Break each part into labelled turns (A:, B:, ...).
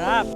A: Sarap!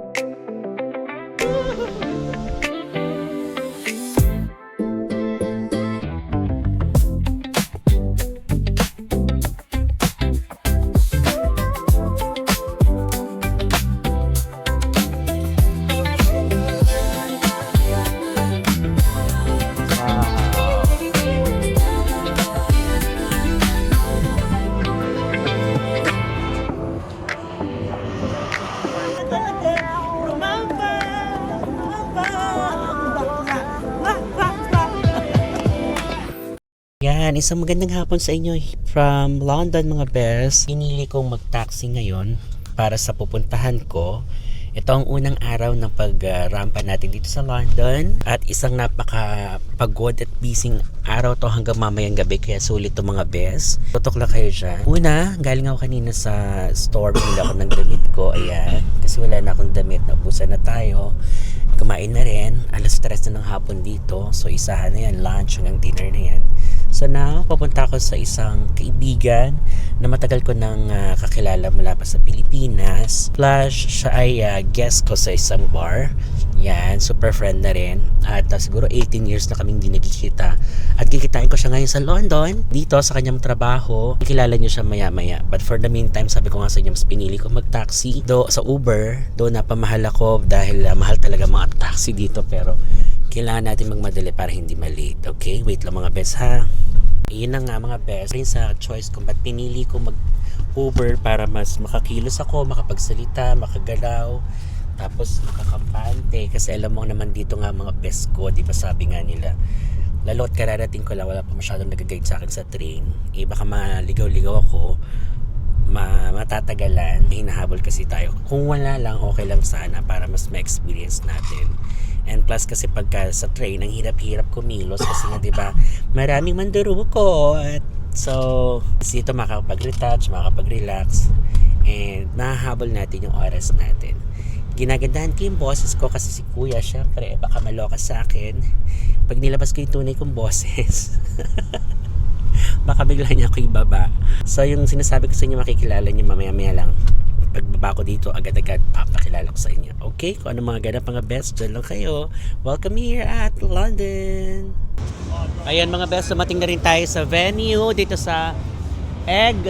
A: Yan, isang magandang hapon sa inyo from London mga best. Pinili kong mag-taxi ngayon para sa pupuntahan ko. Ito ang unang araw ng pag-rampa natin dito sa London at isang napaka-pagod at busy araw to hanggang mamayang gabi, kaya sulit to mga best. Tutok lang kayo dyan. Una, galing ako kanina sa store, pinili ako ng damit ko. Ayan, kasi wala na akong damit, naubusan na tayo. Kumain na rin, alas 3 na ng hapon dito. So isahan na yan, lunch hanggang dinner na yan. So now, papunta ako sa isang kaibigan na matagal ko nang kakilala mula pa sa Pilipinas. Plus, siya ay guest ko sa isang bar. Yan, super friend na rin. At siguro 18 years na kaming di nagkikita. At kikitain ko siya ngayon sa London. Dito sa kanyang trabaho, kilala niyo siya maya-maya. But for the meantime, sabi ko nga sa inyo, mas pinili ko mag-taxi. Sa Uber, napamahal ako dahil mahal talaga mga taxi dito. Pero kailangan natin magmadali para hindi malate. Okay? Wait lang mga best ha. Yun na nga mga best. Rin sa choice ko, ba't pinili ko mag-Uber para mas makakilos ako, makapagsalita, makagalaw, tapos makakampante. Kasi alam mo naman dito nga mga best ko, di ba sabi nga nila, lalo't kararating ko lang, wala pa masyadong nag-guide sa akin sa train. Baka maligaw-ligaw ako, matatagalan, hinahabol kasi tayo. Kung wala lang, okay lang sana para mas ma-experience natin. And plus kasi pagka sa train, ang hirap-hirap kumilos kasi nga 'di ba, maraming mandurukot. So, dito makakapag-retouch, makakapag-relax, and mahahabol natin yung oras natin. Ginagandahan ko yung boses ko kasi si Kuya, syempre, baka maloka sa akin pag nilabas ko yung tunay kong boses. Baka bigla niya ako ibaba. So, yung sinasabi ko sa inyo, makikilala niyo mamaya-maya lang. Pagbaba ko dito, agad-agad papakilala ko sa inyo. Okay? Kung ano mga ganap mga best, dyan lang kayo. Welcome here at London. Ayan mga best, dumating na rin tayo sa venue dito sa Egg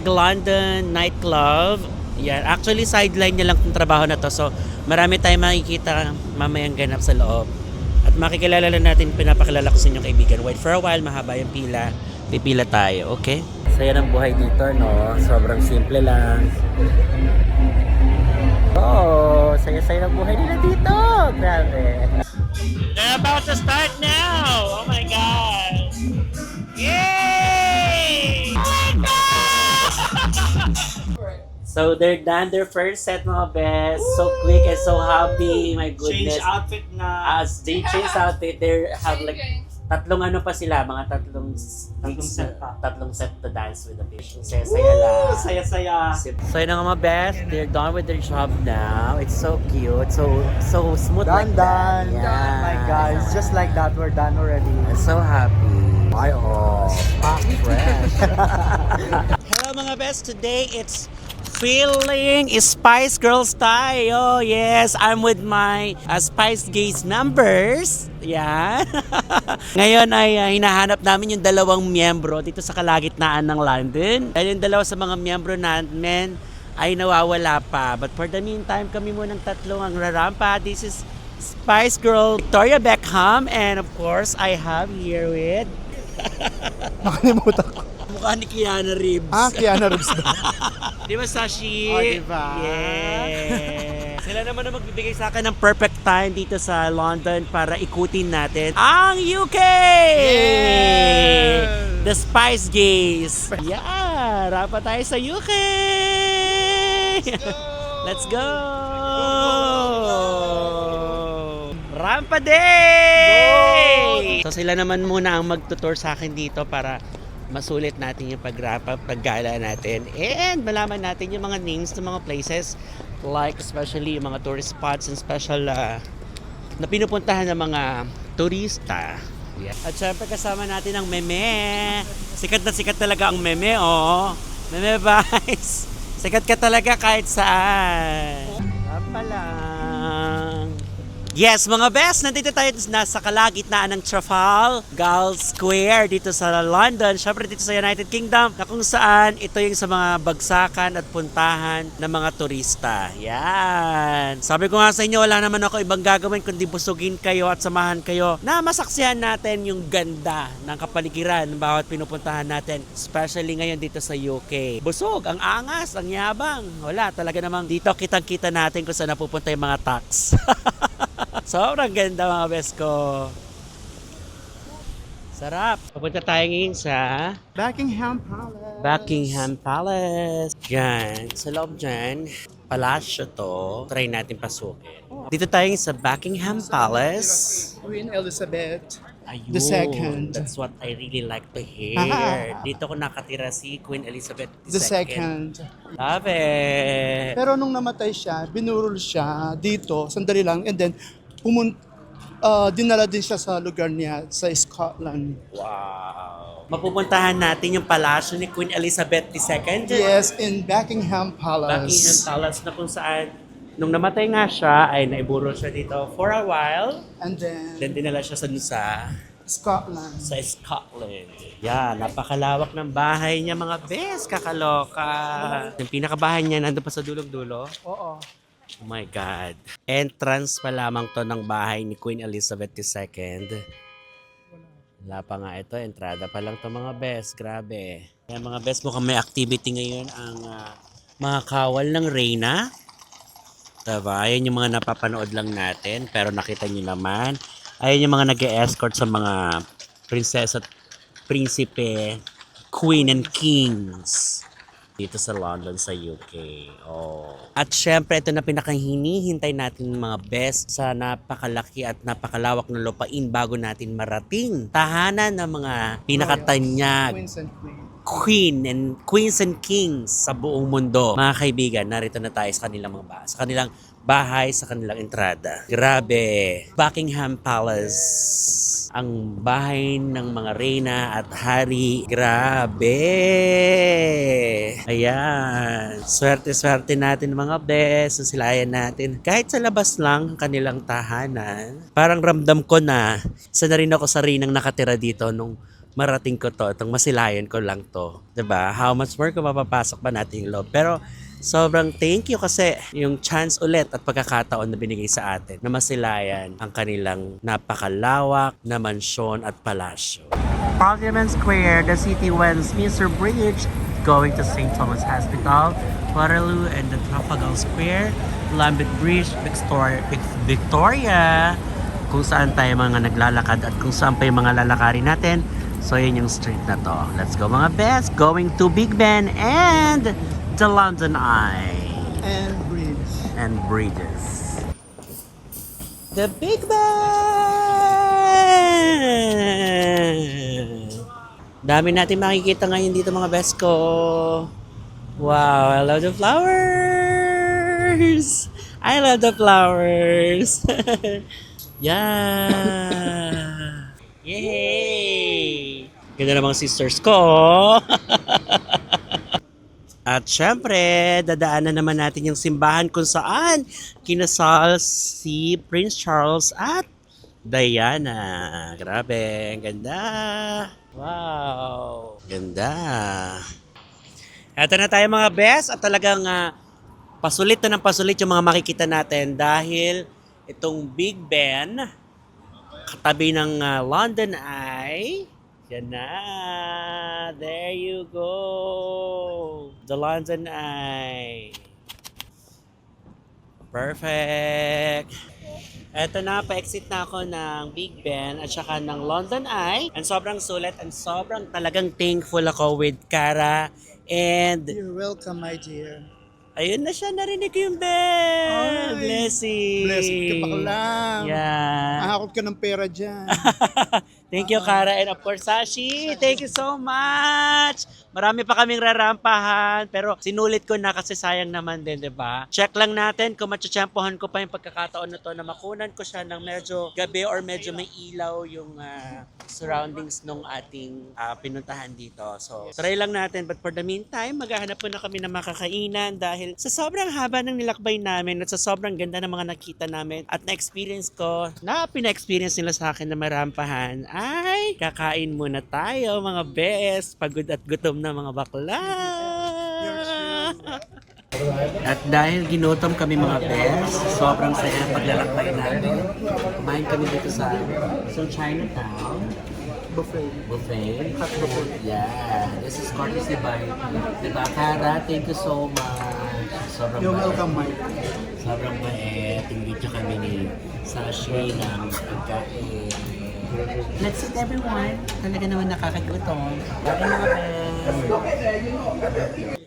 A: London Nightclub. Yan. Actually, sideline niya lang itong trabaho na to. So, marami tayong makikita mamayang ganap sa loob. At makikilala lang natin, pinapakilala ko sa inyo kaibigan. Wait for a while, mahaba yung pila. Pipila tayo, okay? Saya ng buhay dito, no? Sobrang simple lang. Oh, saya-saya ng buhay nila dito. Grabe. They're about to start now. Oh my God. Yay! Oh my God! So they're done their first set, mga best. So quick and so happy. My goodness.
B: Change outfit na.
A: As they change outfit, they have like tatlong ano pa sila, mga tatlong set to dance with the patient. Saya-saya lang.
B: Saya-saya.
A: So yun ang mga best, they're done with their job now. It's so cute, so smooth like that.
C: Done. My God, it's just like that. We're done already.
A: I'm so happy.
C: My all.
A: Fresh. Hello mga best, today it's feeling Spice Girls tayo. Yes, I'm with my Spice Gays members. Yan. Ngayon ay hinahanap namin yung dalawang miyembro dito sa kalagitnaan ng London. Dahil yung dalawa sa mga miyembro namin ay nawawala pa. But for the meantime, kami munang tatlo ang rarampa. This is Spice Girl Victoria Beckham, and of course, I have here with
C: Nakalimutan ko.
A: mukha ni Keanu Reeves.
C: Keanu Reeves na.
A: Di ba, Sashi?
C: Oh, diba?
A: Yeah. Sila naman na magbibigay sa akin ng perfect time dito sa London para ikutin natin ang UK!
C: Yeah!
A: The Spice Gays. Yeah! Rapa tayo sa UK! Let's go! Rampa Day! So sila naman muna ang magtutour sa akin dito para masulit natin yung paggala natin, and malaman natin yung mga names ng mga places, like especially yung mga tourist spots and special na pinupuntahan ng mga turista. Yeah. At syempre kasama natin ang Meme. Sikat na sikat talaga ang Meme, oh. Meme Vice. Sikat ka talaga kahit saan. Papa lang. Yes, mga best, nandito tayo nasa kalagitnaan ng Trafalgar Square dito sa London, syempre dito sa United Kingdom, na kung saan ito yung sa mga bagsakan at puntahan ng mga turista. Yan. Sabi ko nga sa inyo, wala naman ako ibang gagawin kundi busugin kayo at samahan kayo na masaksihan natin yung ganda ng kapaligiran ng bawat pinupuntahan natin, especially ngayon dito sa UK. Busog, ang angas, ang yabang. Wala, talaga namang dito kitang-kita natin kung saan napupunta yung mga tax. Sobrang ganda mga best ko. Sarap. Papunta tayo ngayon sa
C: Buckingham Palace.
A: Buckingham Palace. Yan. Sa loob dyan, palasyo to. Try natin pasukin. Dito tayo sa Buckingham Palace.
C: Queen Elizabeth
A: Ayun,
C: the Second.
A: That's what I really like to hear. Dito ko nakatira si Queen Elizabeth
C: The Second.
A: Love it.
C: Pero nung namatay siya, binurol siya dito, sandali lang, and then dinala din siya sa lugar niya sa Scotland.
A: Wow. Mapupuntahan natin yung palasyo ni Queen Elizabeth II.
C: Yes, in Buckingham Palace.
A: Buckingham Palace na kung saan nung namatay nga siya ay naiburol siya dito for a while.
C: And
A: Then dinala siya sa
C: Scotland.
A: Scotland. Yeah, napakalawak ng bahay niya mga bes, kakaloka. Yung pinakabahay niya nandun pa sa dulong-dulo.
C: Oo.
A: Oh my God. Entrance pa lamang to ng bahay ni Queen Elizabeth II. Wala pa nga ito. Entrada pa lang to mga bes. Grabe. Kaya mga bes, mukhang may activity ngayon ang mga kawal ng Reyna. Diba? Ayan yung mga napapanood lang natin. Pero nakita nyo naman. Ayan yung mga nag-escort sa mga prinsesa at prinsipe, queen and kings dito sa London, sa UK. Oh. At syempre, ito na pinakahinihintay natin mga best sa napakalaki at napakalawak na lupain bago natin marating. Tahanan ng mga pinakatanyag queens and kings sa buong mundo. Mga kaibigan, narito na tayo sa kanilang mga bahay, sa kanilang entrada. Grabe. Buckingham Palace. Ang bahay ng mga reyna at hari. Grabe. Ayan. Swerte-swerte natin mga bes. Silayan natin. Kahit sa labas lang kanilang tahanan. Parang ramdam ko na isa na rin ako sa reynang nakatira dito nung marating ko to. Itong masilayan ko lang to. 'Di ba? How much more kung mapapasok pa natin yung loob. Pero sobrang thank you kasi yung chance ulit at pagkakataon na binigay sa atin na masilayan ang kanilang napakalawak na mansyon at palasyo. Parliament Square, the City Westminster Bridge, going to St. Thomas Hospital, Waterloo and the Trafalgar Square, Lambeth Bridge, Victoria, kung saan tayo mga naglalakad at kung saan pa yung mga lalakarin natin. So yun yung street na to. Let's go mga best, going to Big Ben and the London Eye
C: And
A: bridges. The Big Ben! Dami natin makikita ngayon dito mga best ko. Wow, I love the flowers! I love the flowers! Yeah! Yay! Ganda namang sisters ko. At syempre, dadaanan naman natin yung simbahan kung saan kinasal si Prince Charles at Diana. Grabe, ang ganda. Wow, ganda. Eto na tayo mga best at talagang pasulit na ng pasulit yung mga makikita natin dahil itong Big Ben katabi ng London Eye. Yan na. There you go. The London Eye. Perfect. Eto na, pa-exit na ako ng Big Ben at saka ng London Eye. And sobrang sulit and sobrang talagang thankful ako with Cara. And
C: you're welcome, my dear.
A: ayun na siya, narinig ko yung bell. Blessing.
C: Blessing ka pa lang.
A: Yeah.
C: Ahakot ka ng pera dyan.
A: Thank you, Kara. And of course, Sashi, thank you so much. Marami pa kaming rarampahan. Pero sinulit ko na kasi sayang naman din, di ba? Check lang natin kung matchampuhan ko pa yung pagkakataon na to na makunan ko siya ng medyo gabi or medyo may ilaw yung surroundings nung ating pinuntahan dito. So, try lang natin. But for the meantime, maghahanap po na kami ng makakainan dahil sa sobrang haba ng nilakbay namin at sa sobrang ganda ng mga nakita namin at na-experience ko, na pina-experience nila sa akin na marampahan, ay kakain muna tayo mga best. Pagod at gutom na mga bakla. At dahil ginutom kami mga best, sobrang saya ng paglalakbay namin. Kumain kami dito sa Chinatown. Buffet. Hot buffet. Yeah. This is courtesy by diba, Kara? Thank you so much. Sobrang
C: You're
A: bait.
C: welcome, Mike.
A: Sobrang bait. Invite nyo kami ni Sashi ng pagkain. Let's eat everyone. Talaga naman nakakagutom. Bye mga best.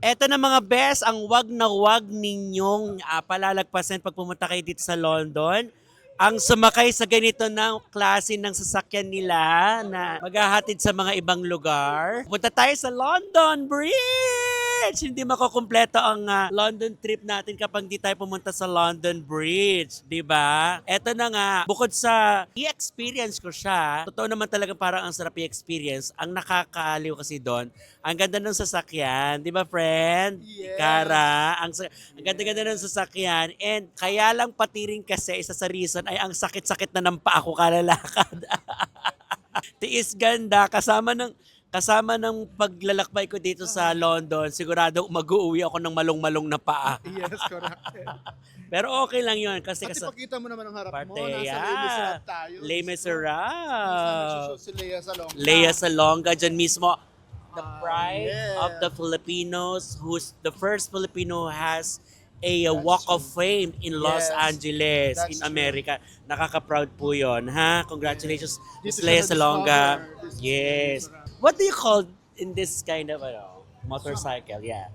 A: Eto na mga best, ang wag na wag ninyong palalagpasin pag pumunta kayo dito sa London. Ang sumakay sa ganito ng klase ng sasakyan nila na maghahatid sa mga ibang lugar. Punta tayo sa London Bridge! Hindi makukumpleto ang London trip natin kapag di tayo pumunta sa London Bridge. Diba? Eto na nga, bukod sa i-experience ko siya, totoo naman talaga parang ang sarap i-experience. Ang nakakaaliw kasi doon, ang ganda ng sasakyan. Di ba, friend?
C: Yes.
A: Kara, ang ganda-ganda ng sasakyan. And kaya lang patiring kasi, isa sa reason ay ang sakit-sakit na ng paa ko kalalakad. Tiis ganda, kasama ng paglalakbay ko dito sa London, sigurado mag-uuwi ako ng malong-malong na paa.
C: Yes, correct.
A: Pero okay lang yun kasi
C: At ipakita mo naman ang harap mo.
A: Parte,
C: Nasa
A: yeah.
C: Les Miserables tayo.
A: Les Miserables.
C: Si Lea Salonga.
A: Lea Salonga, dyan mismo. The pride
C: yes.
A: of the Filipinos, who's the first Filipino who has a Walk of Fame in Los
C: Yes.
A: Angeles,
C: That's
A: in
C: true.
A: America. Nakaka-proud po yun, ha? Congratulations, Miss
C: Dito
A: Lea
C: siya
A: Salonga.
C: na-discover. This is
A: Yes.
C: Les
A: What do you call in this kind of motorcycle? Yeah.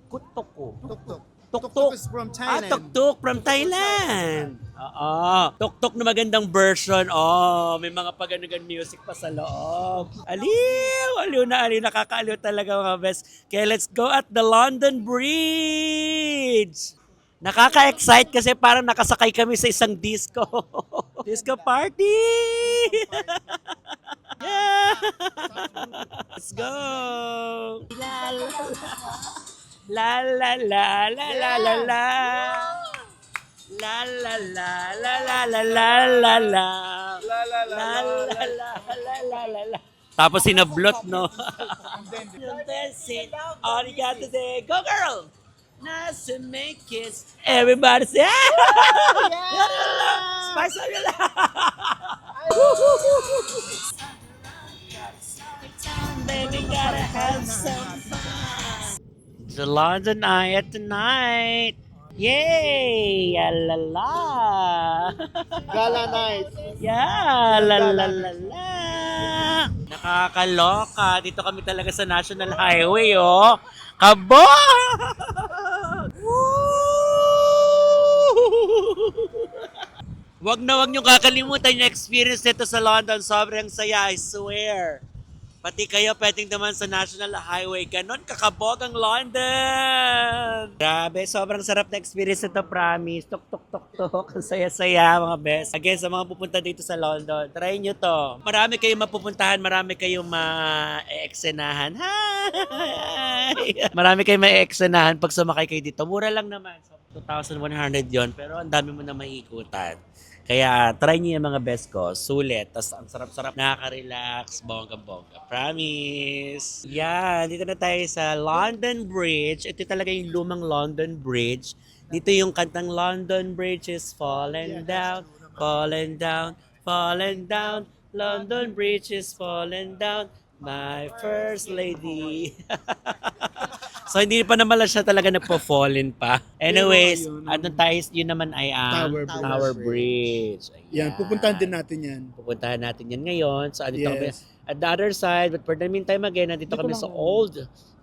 A: Kutuku.
C: Tuk-tuk.
A: Tuk-tuk.
C: Tuk-tuk is from Thailand.
A: Tuk-tuk from Thailand. Oo. Tuk-tuk na magandang version. Oh, may mga paganogan music pa sa loob. Aliw na aliw. Nakakaaliw talaga mga best. Okay, let's go at the London Bridge. Nakaka-excite kasi parang nakasakay kami sa isang disco. Disco party! Yeah! Let's go! La la la la la la la. La la la la la la la la la. La la la la la la. Tapos sinablot, no? Yung dancing, all you got to say, go girl! Nice to make kiss. Everybody say, Spice up your life! Baby, gotta have some fun. The London Eye at tonight. Yay! Ya la la.
C: Gala night.
A: Yeah, la la la la. Nakakaloka. Dito kami talaga sa National Highway, oh. Kabo! Wag na wag niyong kakalimutan yung experience nito sa London. Sobrang saya, I swear. Pati kayo pwedeng naman sa National Highway. Ganon kakabog ang London! Grabe, sobrang sarap na experience ito, promise. Tuk, tuk, tuk, tuk. Ang saya-saya, mga best. Again, sa mga pupunta dito sa London, try nyo to. Marami kayong mapupuntahan, marami kayong ma-eksenahan. Hi! Marami kayong ma-eksenahan pag sumakay kayo dito. Mura lang naman. So, 2,100 yon, pero ang dami mo na maikutan. Kaya try niyo yung mga best ko. Sulit. Tapos ang sarap-sarap. Nakaka-relax. Bongga-bongga. Promise. Yan. Dito na tayo sa London Bridge. Ito talaga yung lumang London Bridge. Dito yung kantang London Bridge is falling down, falling down, falling down. London Bridge is falling down. My first lady. So hindi pa naman siya talaga nagpo-fallen pa. Anyways, ano tayo, yun naman ay ang Tower Bridge.
C: Yan, pupuntahan din natin yan.
A: Pupuntahan natin yan ngayon. So andito kami
C: Yes.
A: at the other side. But for the meantime again, nandito
C: Dito
A: kami
C: lang
A: sa
C: ako.
A: Old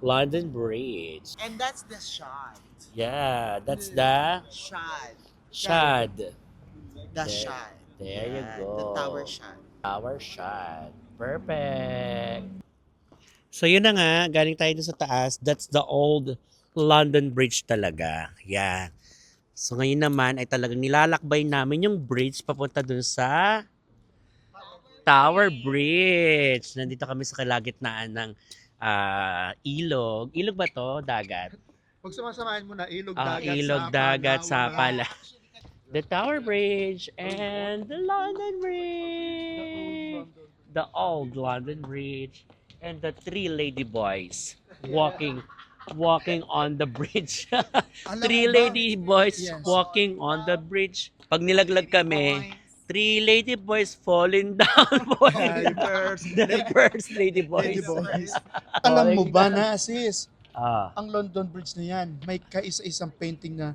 A: London Bridge.
B: And that's the shad.
A: Yeah, that's the
B: Shad.
A: Shad.
B: The
A: There-
B: shad.
A: there you
B: Yan,
A: go.
B: The tower shad.
A: Our shot. Perfect. So yun na nga, galing tayo dun sa taas. That's the old London Bridge talaga. Yeah. So ngayon naman ay talagang nilalakbay namin yung bridge papunta dun sa Tower Bridge. Nandito kami sa kalagitnaan ng ilog. Ilog ba to? Dagat?
C: Pag sumasamahin mo na ilog,
A: Ilog, dagat, Sapala. The Tower Bridge and the London Bridge. The old London Bridge. And the three lady boys walking on the bridge. Three lady boys walking on the bridge. Pag nilaglag kami, three lady boys falling down. The first lady boys.
C: Alam mo ba na, sis,
A: Ah,
C: ang London Bridge na yan, may kaisa-isang painting na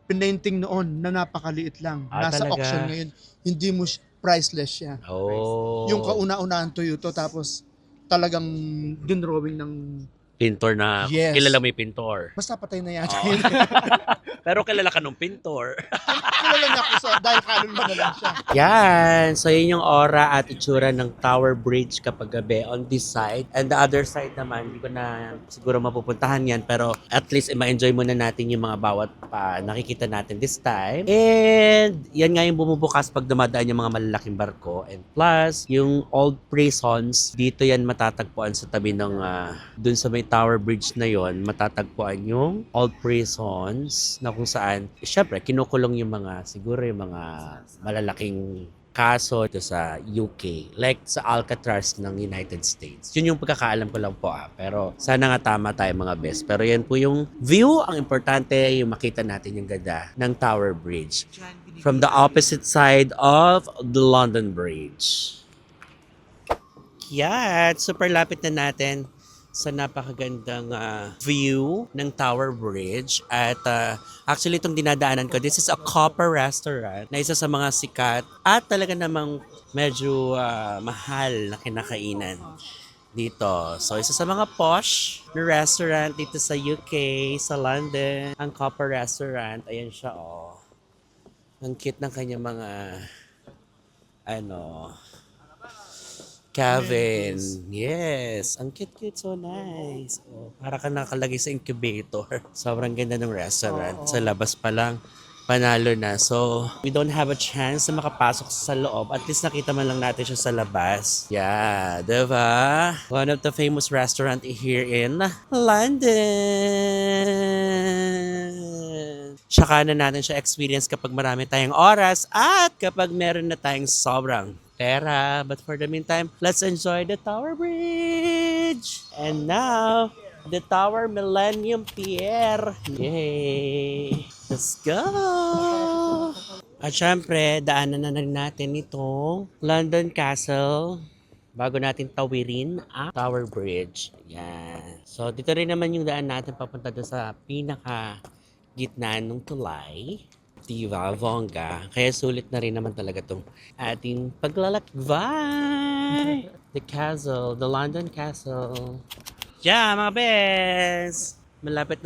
C: pinainting noon na napakaliit lang. Nasa
A: talaga?
C: auction ngayon. Hindi mo priceless siya.
A: oh.
C: Yung kauna-unahan Toyota, tapos talagang dinrawing ng...
A: Pintor na,
C: Yes.
A: kilala mo yung pintor.
C: Basta patay na yata
A: Oh.
C: yun.
A: Pero kilala ka nung pintor.
C: Kilala niya ako dahil kaluluwa na lang siya.
A: Yan. So, yun yung aura at itsura ng Tower Bridge kapag gabi on this side. And the other side naman, hindi ko na siguro mapupuntahan yan. Pero at least ma-enjoy muna natin yung mga bawat nakikita natin this time. And yan nga yung bumubukas pag dumadaan yung mga malalaking barko. And plus, yung old prisons, dito yan matatagpuan sa tabi ng dun sa may Tower Bridge na yon, matatagpuan yung old prisons na kung saan, syempre, kinukulong yung mga, siguro yung mga malalaking kaso ito sa UK. Like sa Alcatraz ng United States. Yun yung pagkakaalam ko lang po Pero sana nga tama tayo mga best. Pero yan po yung view. Ang importante yung makita natin yung ganda ng Tower Bridge. From the opposite side of the London Bridge. Yeah, super lapit na natin sa napakagandang view ng Tower Bridge. At actually itong dinadaanan ko, this is a Copper Restaurant na isa sa mga sikat at talaga namang medyo mahal na kinakainan dito. So isa sa mga posh na restaurant dito sa UK, sa London, ang Copper Restaurant. Ayan siya Ang cute ng kanyang mga Kevin. Yes. Ang cute-cute. So nice. Para ka nakalagay sa incubator. Sobrang ganda ng restaurant. Sa labas pa lang, panalo na. So, we don't have a chance na makapasok sa loob. At least nakita man lang natin siya sa labas. Yeah. Diba? One of the famous restaurant here in London. Tsaka na natin siya experience kapag marami tayong oras at kapag meron na tayong sobrang pera. But for the meantime, let's enjoy the Tower Bridge. And now, the Tower Millennium Pier. Yay! Let's go! At syempre, daanan na natin itong London Castle bago natin tawirin ang Tower Bridge. Yan. So, dito rin naman yung daan natin papunta doon sa pinaka gitna ng tulay. Diba, bongga. Kaya sulit na rin naman talaga itong ating paglalakbay. The castle, the London Castle. Yeah, mga bes! Malapit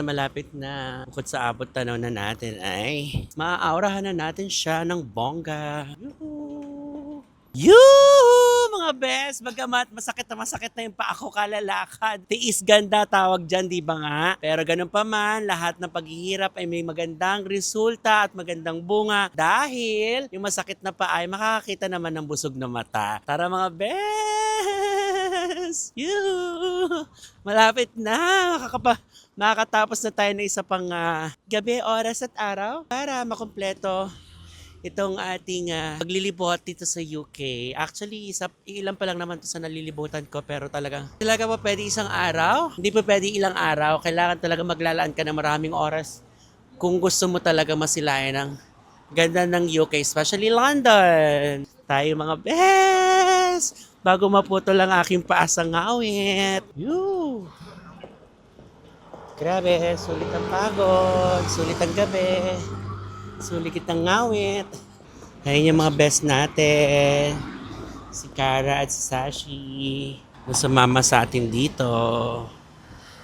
A: na. Bukod sa abot tanaw na natin ay maaaurahan na natin siya ng bongga. Yuhu! Yuhu! Mga bes! Bagamat masakit na yung paa ko kalalakad. Tiis ganda tawag dyan, di ba nga? Pero ganun pa man, lahat ng paghihirap ay may magandang resulta at magandang bunga dahil yung masakit na paa ay makakakita naman ng busog na mata. Tara mga bes! Yuhu! Malapit na! Makakatapos na tayo ng isa pang gabi, oras at araw para makumpleto itong ating paglilibot dito sa UK. Actually, ilan pa lang naman ito sa nalilibutan ko pero talaga pa pwede isang araw. Hindi pa pwede ilang araw. Kailangan talaga maglalaan ka ng maraming oras kung gusto mo talaga masilayan ang ganda ng UK, especially London. Tayo mga best! Bago maputo lang aking paasang ngawit. Yoo! Grabe, sulit ang pagod, sulit ang gabi, sulit ang ngawit. Ayun yung mga best natin. Si Cara at si Sashi. Na sumama sa atin dito.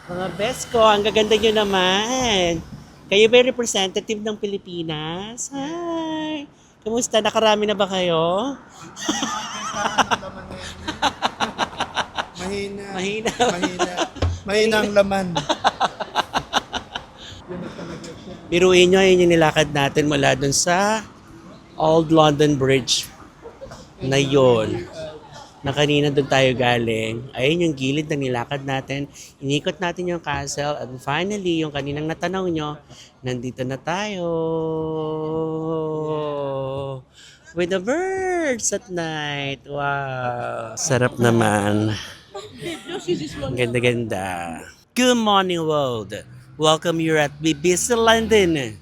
A: Mga best ko, ang gaganda nyo naman. Kayo ba representative ng Pilipinas? Hi! Kamusta? Nakarami na ba kayo?
C: Mahina.
A: Mahina.
C: Mahina. Mahina ang laman.
A: Biruin nyo, yun yung nilakad natin mula dun sa Old London Bridge na yun. Na kanina doon tayo galing. Ayun yung gilid na nilakad natin. Inikot natin yung castle. And finally, yung kaninang natanaw nyo, nandito na tayo. With the birds at night. Wow. Sarap naman. Ang ganda-ganda. Good morning, world. Welcome here at BBC London.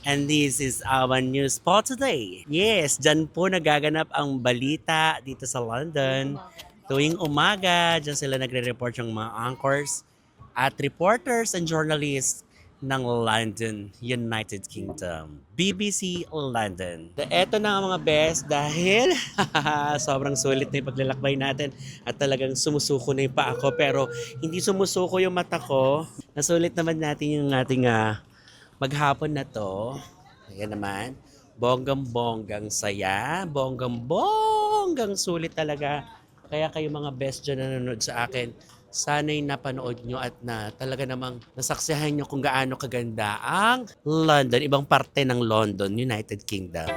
A: And this is our news for today. Yes, dyan po nagaganap ang balita dito sa London. Tuwing umaga, dyan sila nagre-report yung mga anchors at reporters and journalists ng London, United Kingdom. BBC London. Eto na nga mga best dahil sobrang sulit na yung paglalakbay natin at talagang sumusuko na yung paa ko pero hindi sumusuko yung mata ko. Nasulit naman natin yung ating maghapon na to. Ayan naman. Bonggang-bonggang saya. Bonggang-bonggang sulit talaga. Kaya kayo mga best dyan na nanonood sa akin, sana'y napanood nyo at na talaga namang nasaksihan nyo kung gaano kaganda ang London, ibang parte ng London, United Kingdom.